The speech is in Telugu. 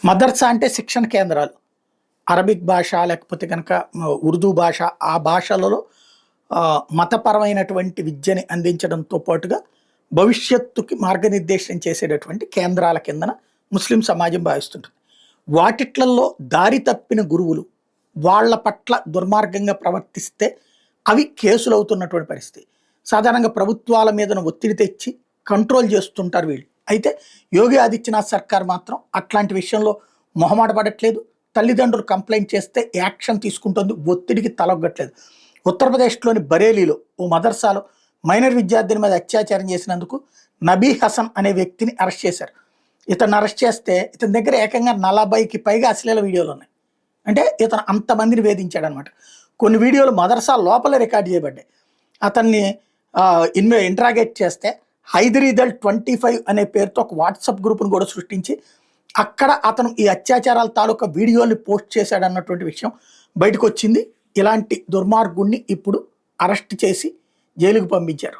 మదర్సా అంటే శిక్షణ కేంద్రాలు. అరబిక్ భాష లేకపోతే గనక ఉర్దూ భాష ఆ భాషలలో మతపరమైనటువంటి విద్యని అందించడంతో పాటుగా భవిష్యత్తుకి మార్గనిర్దేశం చేసేటటువంటి కేంద్రాల కిందన ముస్లిం సమాజం భావిస్తుంటుంది. వాటిట్లల్లో దారి తప్పిన గురువులు వాళ్ళ పట్ల దుర్మార్గంగా ప్రవర్తిస్తే అవి కేసులు అవుతున్నటువంటి పరిస్థితి. సాధారణంగా ప్రభుత్వాల మీదన ఒత్తిడి తెచ్చి కంట్రోల్ చేస్తుంటారు వీళ్ళు. అయితే యోగి ఆదిత్యనాథ్ సర్కార్ మాత్రం అట్లాంటి విషయంలో మొహమాట పడట్లేదు. తల్లిదండ్రులు కంప్లైంట్ చేస్తే యాక్షన్ తీసుకుంటుంది, ఒత్తిడికి తలొగ్గట్లేదు. ఉత్తరప్రదేశ్లోని బరేలీలో ఓ మదర్సాలో మైనర్ విద్యార్థిని మీద అత్యాచారం చేసినందుకు నబీ హసన్ అనే వ్యక్తిని అరెస్ట్ చేశారు. ఇతను అరెస్ట్ చేస్తే ఇతని దగ్గర ఏకంగా 40కి పైగా అశ్లీల వీడియోలు ఉన్నాయి. అంటే ఇతను అంతమందిని వేధించాడు అనమాట. కొన్ని వీడియోలు మదర్సా లోపల రికార్డ్ చేయబడ్డాయి. అతన్ని ఇంట్రాగేట్ చేస్తే హైదరీదల్ 25 అనే పేరుతో ఒక వాట్సాప్ గ్రూప్ను కూడా సృష్టించి అక్కడ అతను ఈ అత్యాచారాల తాలూకా వీడియోని పోస్ట్ చేశాడన్నటువంటి విషయం బయటకు వచ్చింది. ఇలాంటి దుర్మార్గుణ్ణి ఇప్పుడు అరెస్ట్ చేసి జైలుకు పంపించారు.